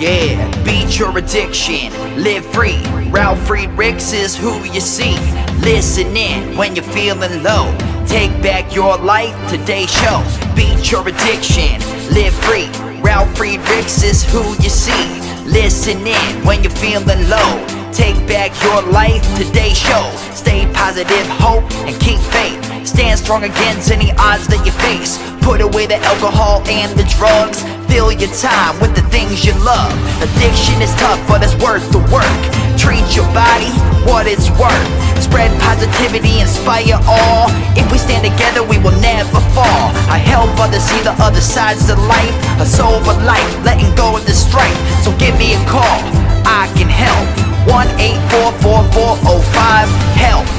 Yeah, beat your addiction, live free. Ralf Friedrichs is who you see. Listen in when you're feeling low. Take back your life, today's show. Beat your addiction, live free. Ralf Friedrichs is who you see. Listen in when you're feeling low. Take back your life, today's show. Stay positive, hope, and keep faith. Stand strong against any odds that you face. Put away the alcohol and the drugs. Fill your time with the things you love. Addiction is tough, but it's worth the work. Treat your body what it's worth. Spread positivity, inspire all. If we stand together, we will never fall. I help others see the other sides of life. A sober life, letting go of the strife. So give me a call, I can help. 1-844-4405-HELP.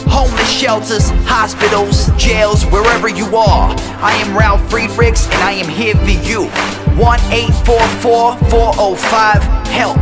Homeless shelters, hospitals, jails, wherever you are. I am Ralf Friedrichs and I am here for you. 1-844-405-HELP.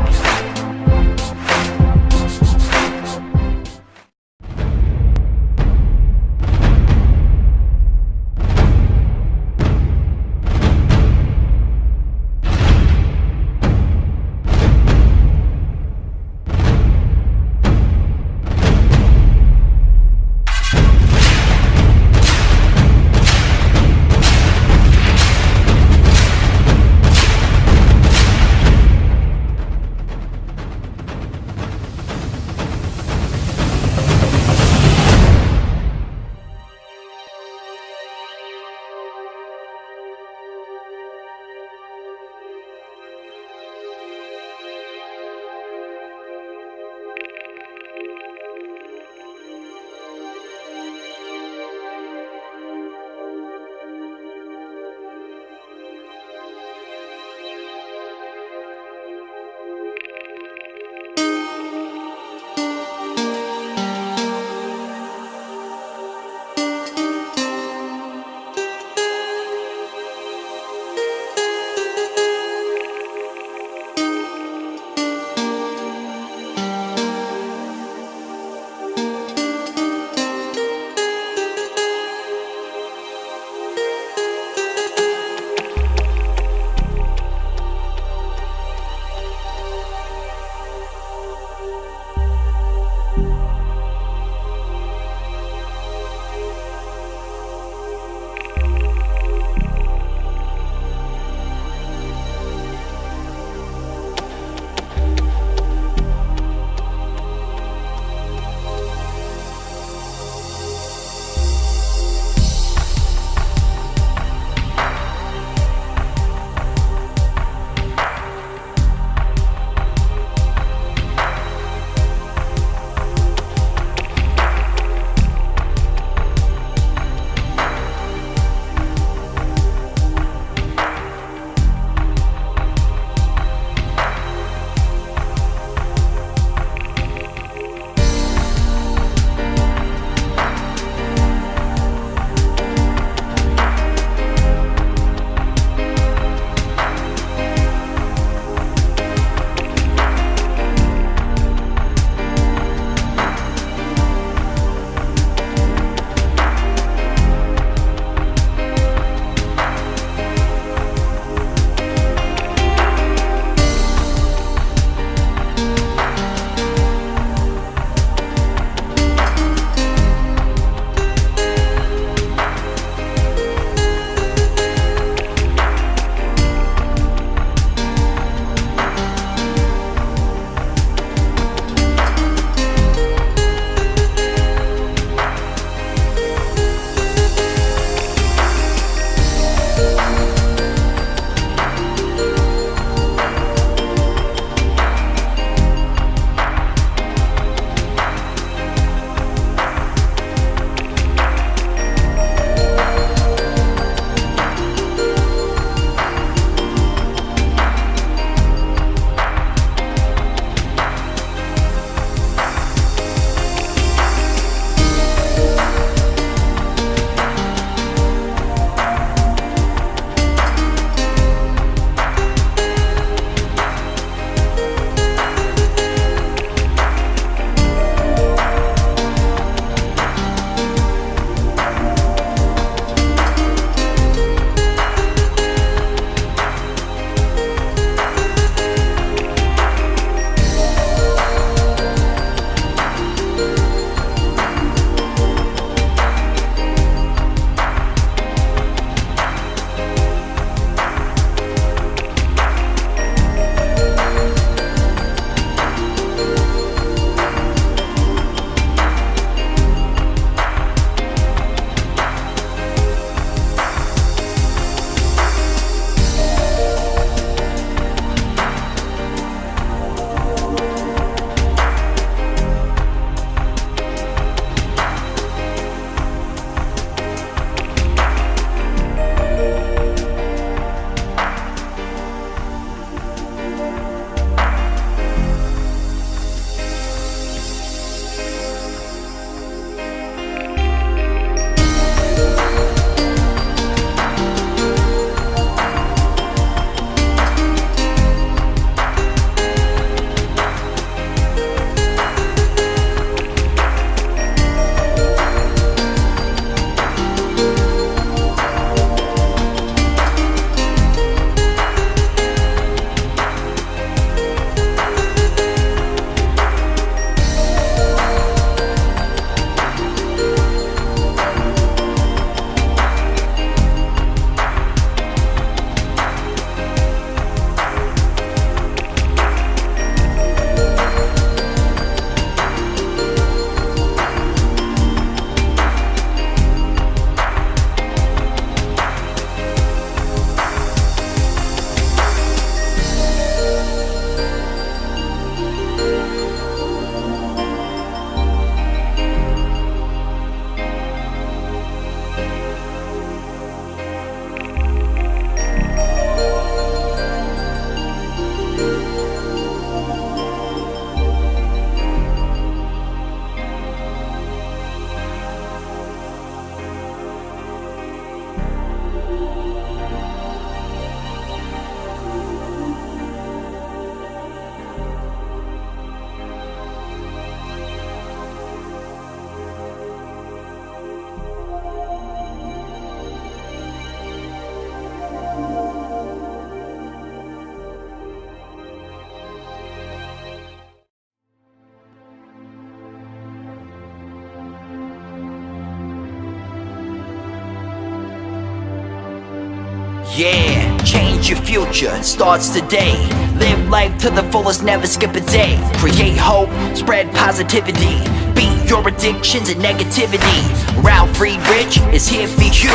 Change your future, it starts today. Live life to the fullest, never skip a day. Create hope, spread positivity. Beat your addictions and negativity. Ralf Friedrichs is here for you.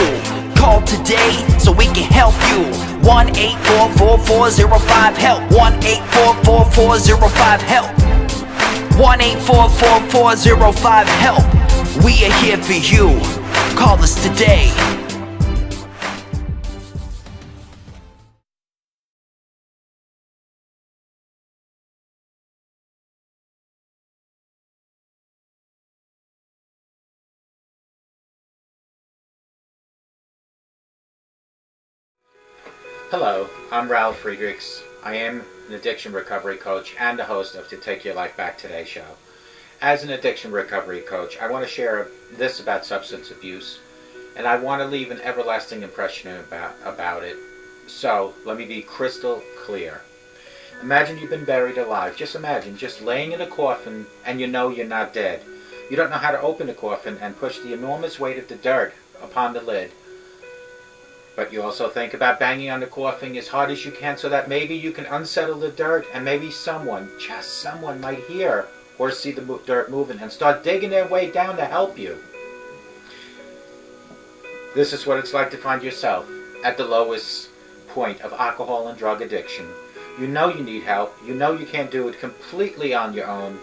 Call today so we can help you. 1-844-405-HELP. 1-844-405-HELP. 1-844-405-HELP. We are here for you. Call us today. Hello, I'm Ralf Friedrichs. I am an addiction recovery coach and the host of the Take Your Life Back Today show. As an addiction recovery coach, I want to share this about substance abuse, and I want to leave an everlasting impression about it. So, let me be crystal clear. Imagine you've been buried alive. Just imagine, just laying in a coffin and you know you're not dead. You don't know how to open the coffin and push the enormous weight of the dirt upon the lid. But you also think about banging on the coffin as hard as you can so that maybe you can unsettle the dirt and maybe someone, just someone, might hear or see the dirt moving and start digging their way down to help you. This is what it's like to find yourself at the lowest point of alcohol and drug addiction. You know you need help. You know you can't do it completely on your own,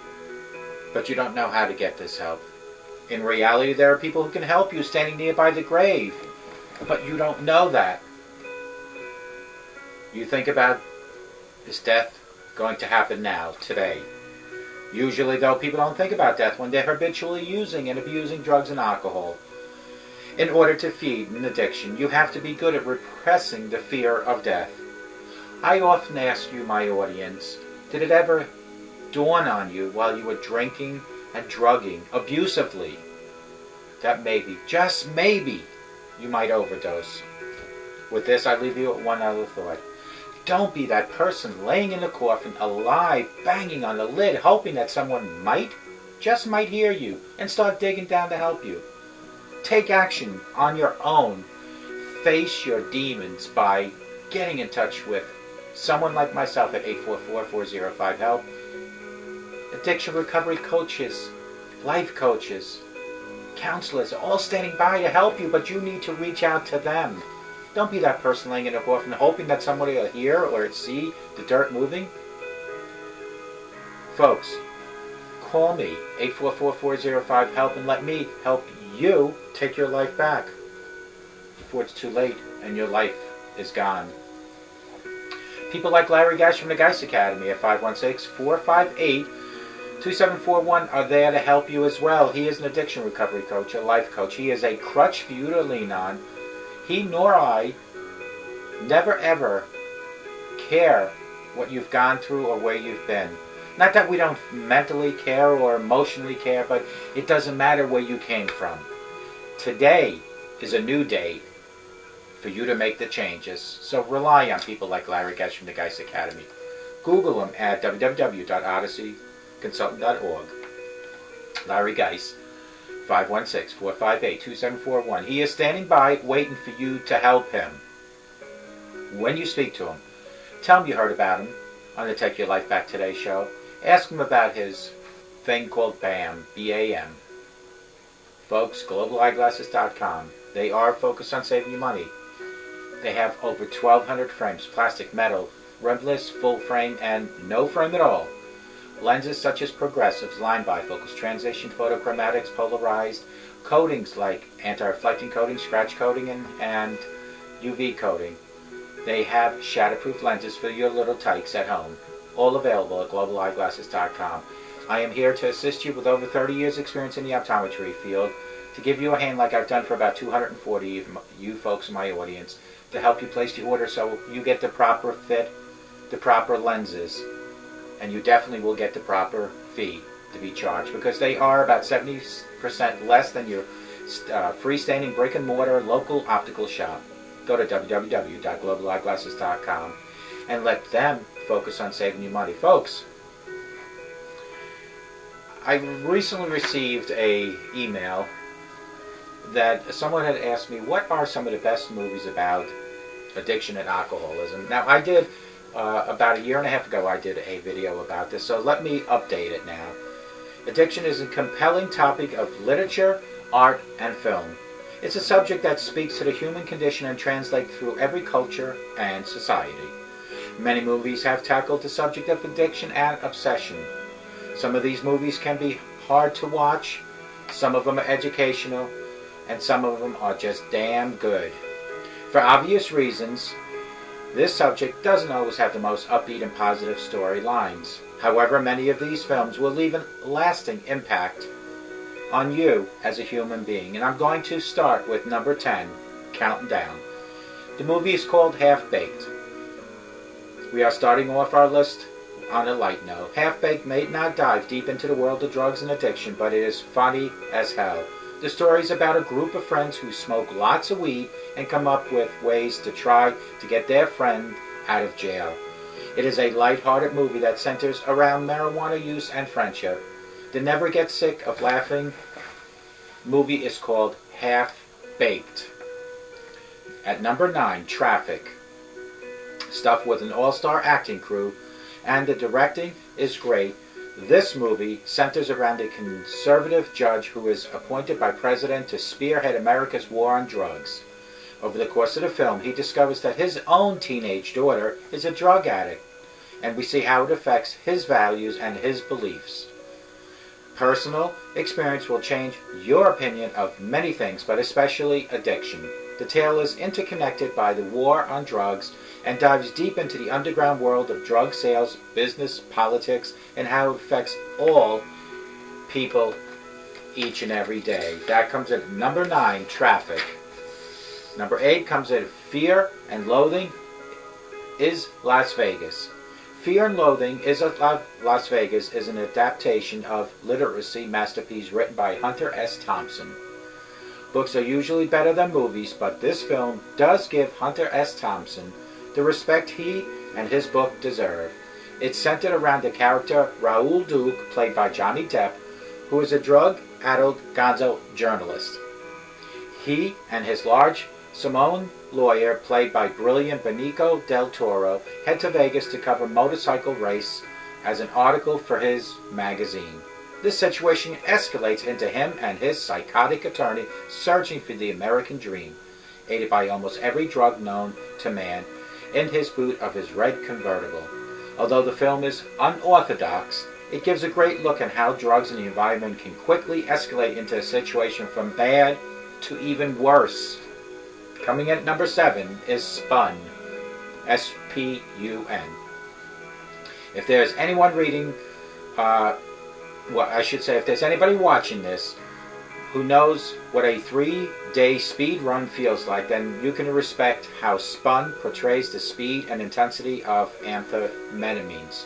but you don't know how to get this help. In reality, there are people who can help you standing nearby the grave. But you don't know that. You think about, is death going to happen now, today? Usually, though, people don't think about death when they're habitually using and abusing drugs and alcohol. In order to feed an addiction, you have to be good at repressing the fear of death. I often ask you, my audience, did it ever dawn on you while you were drinking and drugging abusively that maybe, just maybe, you might overdose? With this, I leave you with one other thought. Don't be that person laying in a coffin, alive, banging on the lid, hoping that someone might, just might hear you and start digging down to help you. Take action on your own. Face your demons by getting in touch with someone like myself at 844-405-HELP. Addiction recovery coaches, life coaches, counselors are all standing by to help you, but you need to reach out to them. Don't be that person laying in a coffin hoping that somebody will hear or see the dirt moving. Folks, call me, 844-405-HELP, and let me help you take your life back before it's too late and your life is gone. People like Larry Geis from the Geis Academy at 516-458-2741 are there to help you as well. He is an addiction recovery coach, a life coach. He is a crutch for you to lean on. He nor I never ever care what you've gone through or where you've been. Not that we don't mentally care or emotionally care, but it doesn't matter where you came from. Today is a new day for you to make the changes. So rely on people like Larry Geis from the Geis Academy. Google him at www.odysseyconsultant.org. Larry Geis, 516-458-2741. He is standing by waiting for you to help him. When you speak to him, tell him you heard about him on the Take Your Life Back Today show. Ask him about his thing called BAM, B-A-M. Folks, globaleyeglasses.com. They are focused on saving you money. They have over 1,200 frames, plastic, metal, rimless, full frame, and no frame at all. Lenses such as progressives, line bifocals, transition, photochromatics, polarized, coatings like anti-reflecting coating, scratch coating, and UV coating. They have shatterproof lenses for your little tykes at home. All available at globaleyeglasses.com. I am here to assist you with over 30 years experience in the optometry field, to give you a hand like I've done for about 240 of you folks in my audience, to help you place the order so you get the proper fit, the proper lenses, and you definitely will get the proper fee to be charged, because they are about 70% less than your freestanding brick and mortar local optical shop. Go to www.globaleyeglasses.com and let them focus on saving you money. Folks, I recently received an email that someone had asked me, what are some of the best movies about addiction and alcoholism. Now, I did, about a year and a half ago, I did a video about this, so let me update it now. Addiction is a compelling topic of literature, art, and film. It's a subject that speaks to the human condition and translates through every culture and society. Many movies have tackled the subject of addiction and obsession. Some of these movies can be hard to watch, some of them are educational, and some of them are just damn good. For obvious reasons, this subject doesn't always have the most upbeat and positive storylines. However, many of these films will leave a lasting impact on you as a human being. And I'm going to start with number 10, counting down. The movie is called Half-Baked. We are starting off our list on a light note. Half-Baked may not dive deep into the world of drugs and addiction, but it is funny as hell. The story is about a group of friends who smoke lots of weed and come up with ways to try to get their friend out of jail. It is a light-hearted movie that centers around marijuana use and friendship. The never get sick of laughing movie is called Half-Baked. At number 9, Traffic. Stuff with an all-star acting crew, and the directing is great. This movie centers around a conservative judge who is appointed by President to spearhead America's war on drugs. Over the course of the film, he discovers that his own teenage daughter is a drug addict, and we see how it affects his values and his beliefs. Personal experience will change your opinion of many things, but especially addiction. The tale is interconnected by the war on drugs and dives deep into the underground world of drug sales, business, politics, and how it affects all people each and every day. That comes at number 9, Traffic. Number 8 comes at Fear and Loathing is Las Vegas. Fear and Loathing is Las Vegas is an adaptation of literacy masterpiece written by Hunter S. Thompson. Books are usually better than movies, but this film does give Hunter S. Thompson the respect he and his book deserve. It's centered around the character Raoul Duke, played by Johnny Depp, who is a drug-addled gonzo journalist. He and his large Simone lawyer, played by brilliant Benicio del Toro, head to Vegas to cover motorcycle race as an article for his magazine. This situation escalates into him and his psychotic attorney searching for the American dream, aided by almost every drug known to man, in his boot of his red convertible. Although the film is unorthodox, it gives a great look at how drugs and the environment can quickly escalate into a situation from bad to even worse. Coming at number 7 is Spun, S-P-U-N. If there's anyone reading, if there's anybody watching this who knows what a 3-day speed run feels like, then you can respect how Spun portrays the speed and intensity of amphetamines.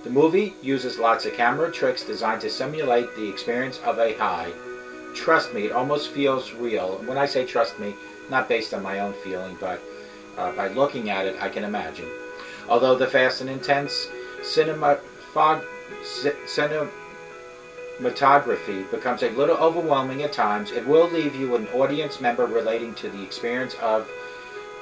The movie uses lots of camera tricks designed to simulate the experience of a high. Trust me, it almost feels real. When I say trust me, not based on my own feeling, but by looking at it, I can imagine. Although the fast and intense cinematography becomes a little overwhelming at times, it will leave you an audience member relating to the experience of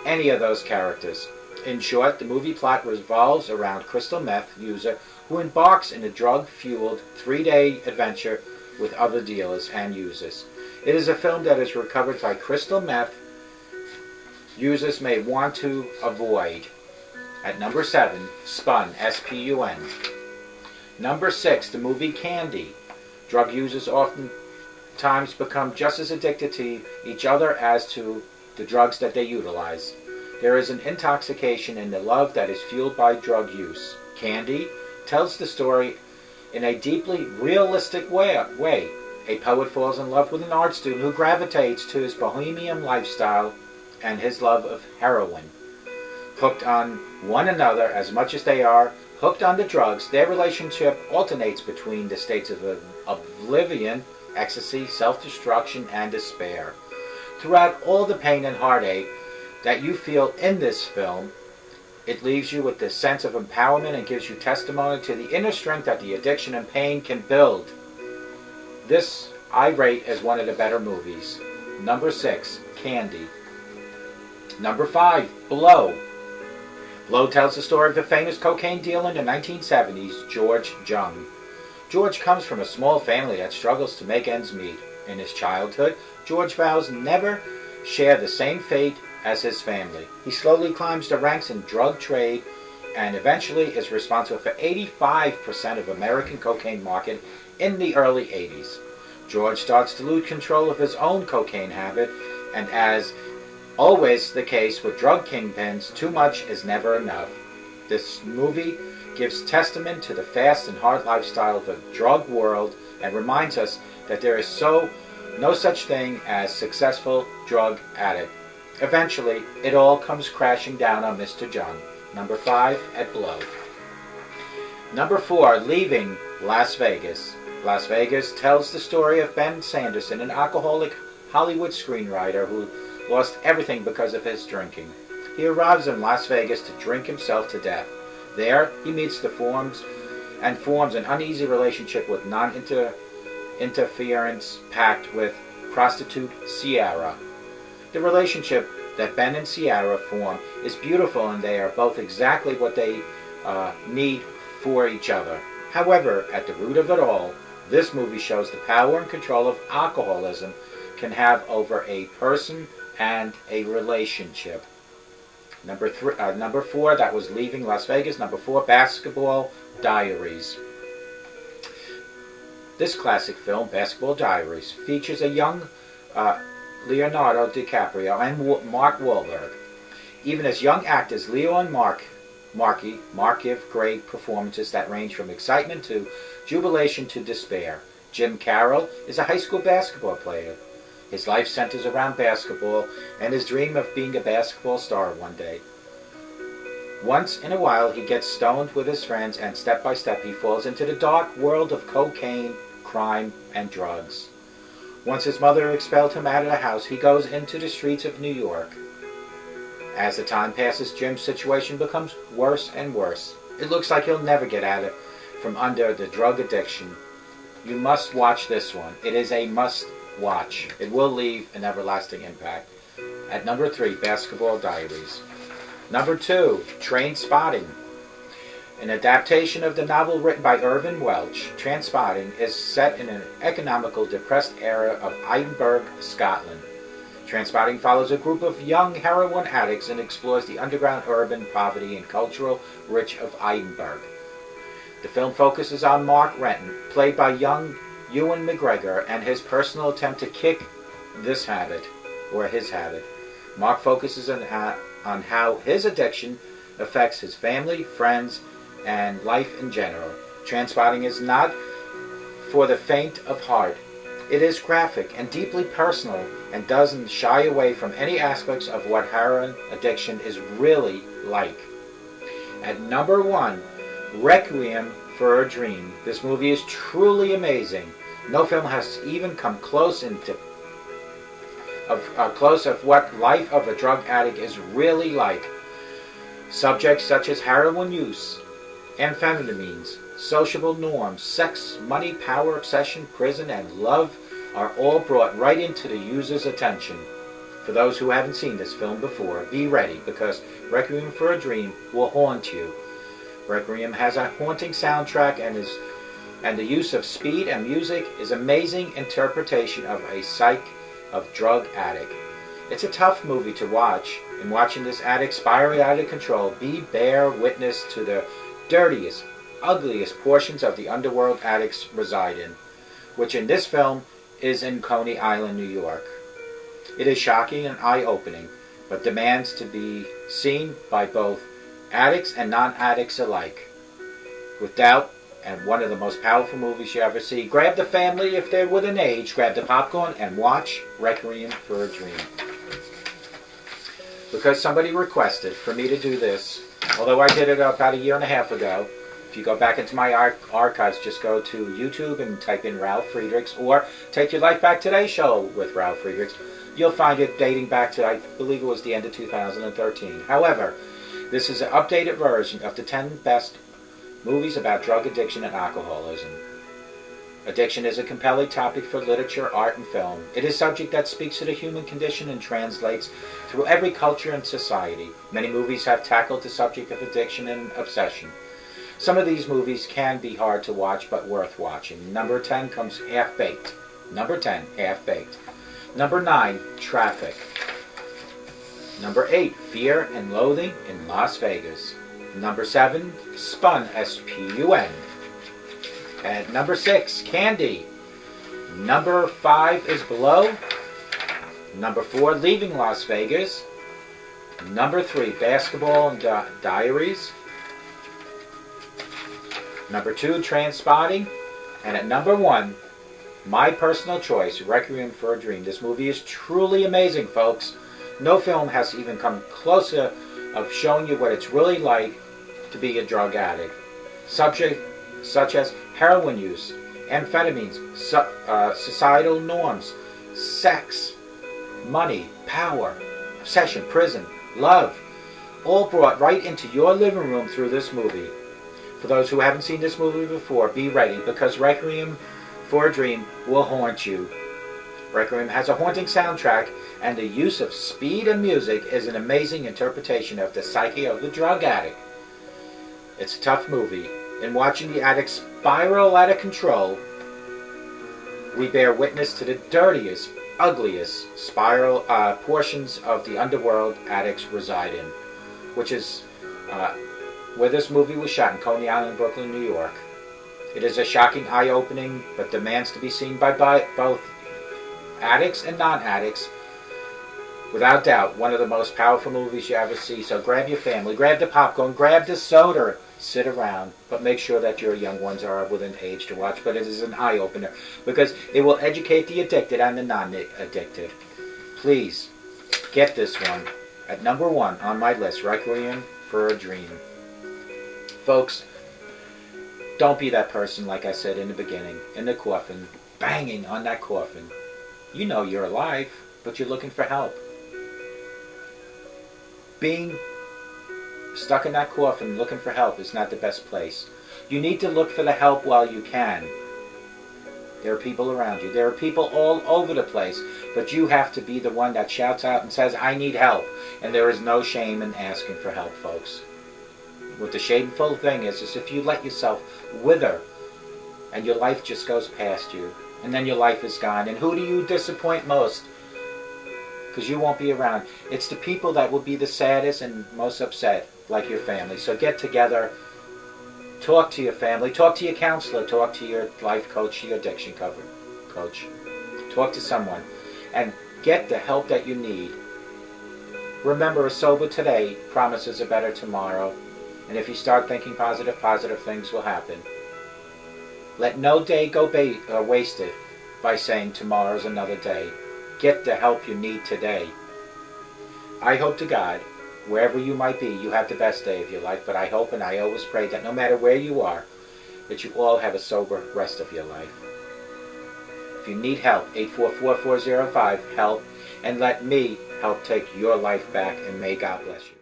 any of those characters. In short, the movie plot revolves around crystal meth user who embarks in a drug-fueled 3-day adventure with other dealers and users. It is a film that is recovered by crystal meth users may want to avoid. At number 7, Spun, S-P-U-N. Number 6, the movie Candy. Drug users oftentimes become just as addicted to each other as to the drugs that they utilize. There is an intoxication in the love that is fueled by drug use. Candy tells the story in a deeply realistic way. A poet falls in love with an art student who gravitates to his bohemian lifestyle and his love of heroin. Hooked on one another as much as they are hooked on the drugs, their relationship alternates between the states of oblivion, ecstasy, self-destruction, and despair. Throughout all the pain and heartache that you feel in this film, it leaves you with this sense of empowerment and gives you testimony to the inner strength that the addiction and pain can build. This I rate as one of the better movies. Number 6, Candy. Number 5, Blow. Blow tells the story of the famous cocaine dealer in the 1970s, George Jung. George comes from a small family that struggles to make ends meet. In his childhood, George vows never share the same fate as his family. He slowly climbs the ranks in drug trade and eventually is responsible for 85% of American cocaine market in the early 80s. George starts to lose control of his own cocaine habit, and as always the case with drug kingpins, too much is never enough. This movie gives testament to the fast and hard lifestyle of the drug world and reminds us that there is no such thing as successful drug addict. Eventually, it all comes crashing down on Mr. Jung. Number 5 at Blow. Number 4, Leaving Las Vegas. Las Vegas tells the story of Ben Sanderson, an alcoholic Hollywood screenwriter who lost everything because of his drinking. He arrives in Las Vegas to drink himself to death. There, he meets forms an uneasy relationship with non-interference pact with prostitute Sierra. The relationship that Ben and Sierra form is beautiful, and they are both exactly what they need for each other. However, at the root of it all, this movie shows the power and control of alcoholism can have over a person and a relationship. Number 4, that was Leaving Las Vegas. Number 4, Basketball Diaries. This classic film, Basketball Diaries, features a young Leonardo DiCaprio and Mark Wahlberg. Even as young actors, Leo and Mark give great performances that range from excitement to jubilation to despair. Jim Carroll is a high school basketball player. His life centers around basketball and his dream of being a basketball star one day. Once in a while, he gets stoned with his friends, and step by step he falls into the dark world of cocaine, crime, and drugs. Once his mother expelled him out of the house, he goes into the streets of New York. As the time passes, Jim's situation becomes worse and worse. It looks like he'll never get out from under the drug addiction. You must watch this one. It is a must watch. It will leave an everlasting impact. At number 3, Basketball Diaries. Number 2, Trainspotting. An adaptation of the novel written by Irvin Welsh, Trainspotting is set in an economical depressed era of Edinburgh, Scotland. Trainspotting follows a group of young heroin addicts and explores the underground urban poverty and cultural rich of Edinburgh. The film focuses on Mark Renton, played by young Ewan McGregor, and his personal attempt to kick his habit. Mark focuses on how his addiction affects his family, friends, and life in general. Trainspotting is not for the faint of heart. It is graphic and deeply personal and doesn't shy away from any aspects of what heroin addiction is really like. At number 1, Requiem for a Dream. This movie is truly amazing. No film has even come close of what life of a drug addict is really like. Subjects such as heroin use, amphetamines, sociable norms, sex, money, power, obsession, prison, and love are all brought right into the user's attention. For those who haven't seen this film before, be ready, because Requiem for a Dream will haunt you. Requiem has a haunting soundtrack, and the use of speed and music is amazing interpretation of a psyche of drug addict. It's a tough movie to watch. In watching this addict spiral out of control, bear witness to the dirtiest, ugliest portions of the underworld addicts reside in, which in this film is in Coney Island, New York. It is shocking and eye-opening, but demands to be seen by both addicts and non-addicts alike. With doubt, and one of the most powerful movies you ever see. Grab the family if they're within age, grab the popcorn, and watch Requiem for a Dream. Because somebody requested for me to do this, although I did it about a year and a half ago, if you go back into my archives, just go to YouTube and type in Ralf Friedrichs, or Take Your Life Back Today show with Ralf Friedrichs. You'll find it dating back to, I believe it was the end of 2013. However, this is an updated version of the 10 best movies about drug addiction and alcoholism. Addiction is a compelling topic for literature, art, and film. It is a subject that speaks to the human condition and translates through every culture and society. Many movies have tackled the subject of addiction and obsession. Some of these movies can be hard to watch, but worth watching. Number 10 comes Half-Baked. Number 10, Half-Baked. Number 9, Traffic. Number 8, Fear and Loathing in Las Vegas. Number 7, Spun, S-P-U-N. At number 6, Candy. Number 5 is Below. Number 4, Leaving Las Vegas. Number 3, Basketball and Diaries. Number 2, Trainspotting. And at number 1, my personal choice, Requiem for a Dream. This movie is truly amazing, folks. No film has even come closer of showing you what it's really like to be a drug addict. Subjects such as heroin use, amphetamines, societal norms, sex, money, power, obsession, prison, love, all brought right into your living room through this movie. For those who haven't seen this movie before, be ready, because Requiem for a Dream will haunt you. Requiem has a haunting soundtrack, and the use of speed and music is an amazing interpretation of the psyche of the drug addict. It's a tough movie. In watching the addict spiral out of control, we bear witness to the dirtiest, ugliest spiral portions of the underworld addicts reside in, which is where this movie was shot, in Coney Island, Brooklyn, New York. It is a shocking, eye-opening, but demands to be seen by both addicts and non-addicts. Without doubt, one of the most powerful movies you ever see. So grab your family, grab the popcorn, grab the soda, sit around, but make sure that your young ones are within age to watch. But it is an eye-opener, because it will educate the addicted and the non-addicted. Please, get this one. At number 1 on my list, Requiem for a Dream. Folks, don't be that person, like I said in the beginning, in the coffin, banging on that coffin. You know you're alive, but you're looking for help. Being stuck in that coffin looking for help is not the best place. You need to look for the help while you can. There are people around you. There are people all over the place, but you have to be the one that shouts out and says, I need help. And there is no shame in asking for help, folks. What the shameful thing is if you let yourself wither and your life just goes past you, and then your life is gone. And who do you disappoint most? Because you won't be around. It's the people that will be the saddest and most upset, like your family. So get together, talk to your family, talk to your counselor, talk to your life coach, your addiction coach. Talk to someone and get the help that you need. Remember, a sober today promises a better tomorrow. And if you start thinking positive, positive things will happen. Let no day go wasted by saying tomorrow's another day. Get the help you need today. I hope to God, wherever you might be, you have the best day of your life. But I hope and I always pray that no matter where you are, that you all have a sober rest of your life. If you need help, 844-405-HELP, and let me help take your life back, and may God bless you.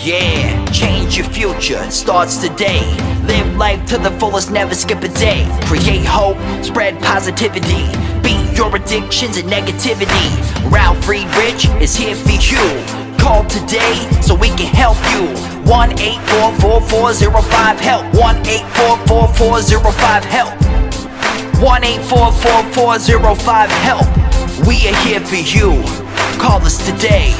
Yeah, change your future, it starts today. Live life to the fullest, never skip a day. Create hope, spread positivity. Beat your addictions and negativity. Ralf Friedrichs is here for you. Call today so we can help you. 1-844-405-HELP. 1-844-405-HELP. 1-844-405-HELP. We are here for you. Call us today.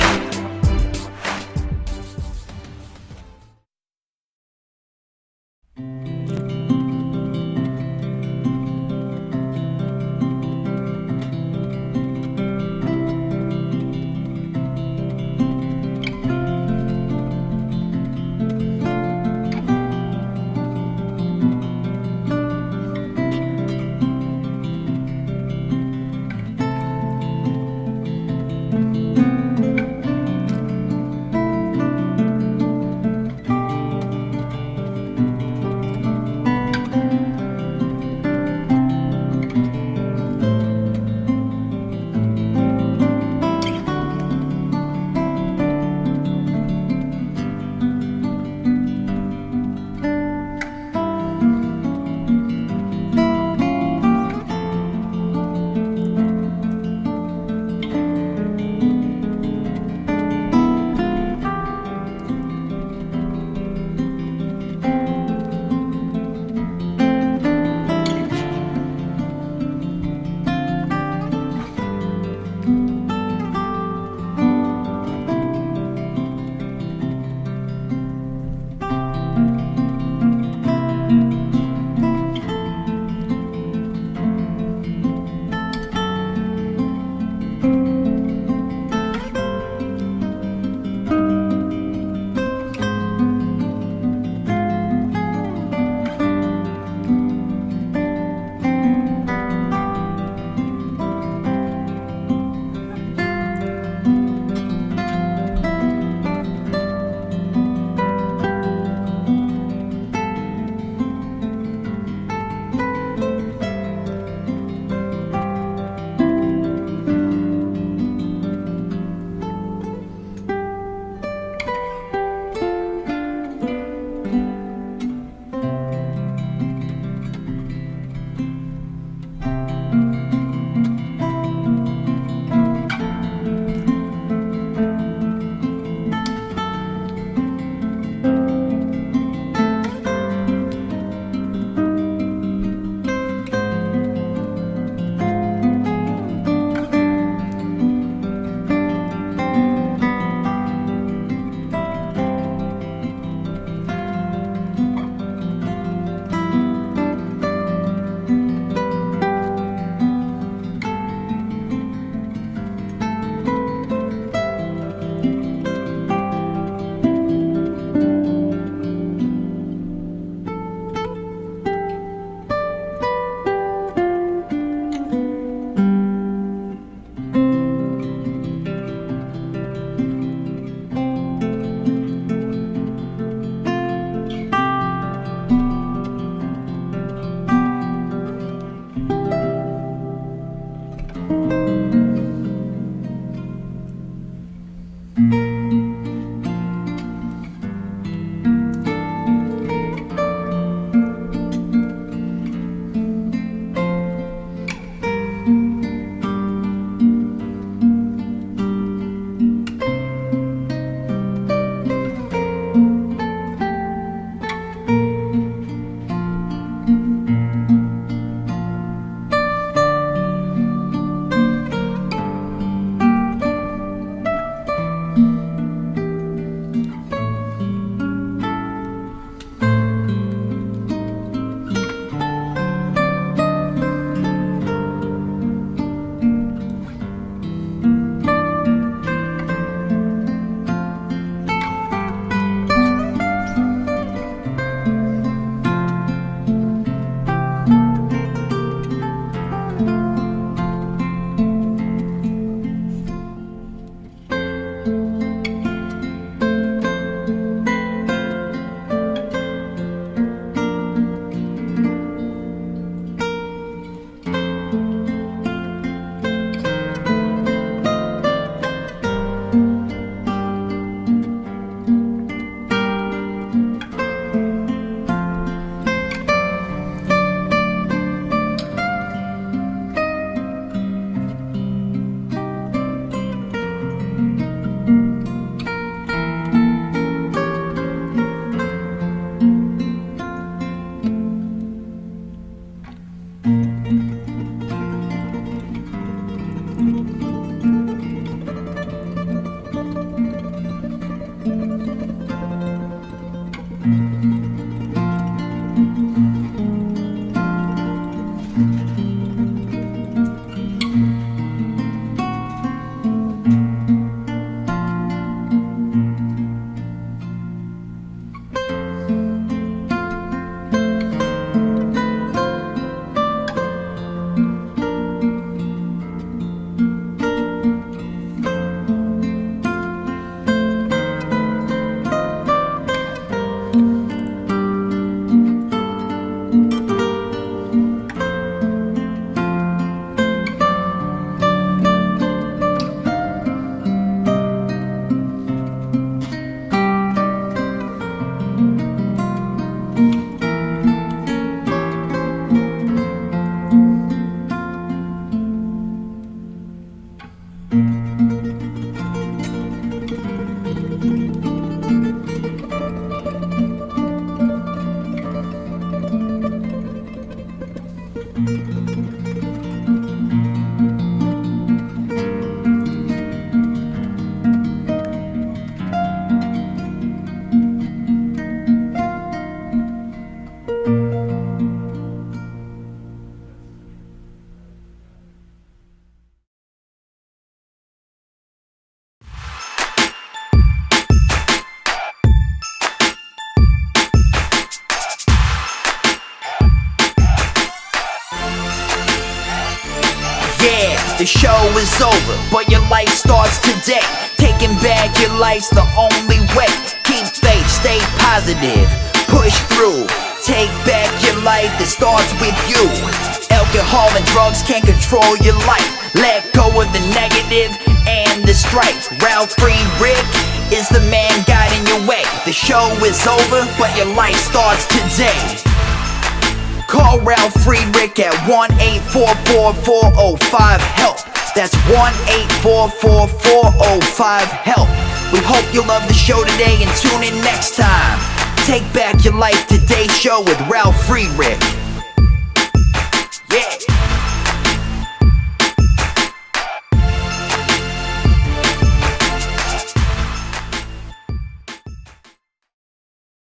is over, but your life starts today. Taking back your life's the only way. Keep faith, stay positive, push through. Take back your life, it starts with you. Alcohol and drugs can't control your life. Let go of the negative and the strife. Ralf Friedrichs is the man guiding your way. The show is over, but your life starts today. Call Ralf Friedrichs at 1-844-405-HELP. That's 1-844-405-HELP. We hope you love the show today and tune in next time. Take back your life today show with Ralf Friedrichs.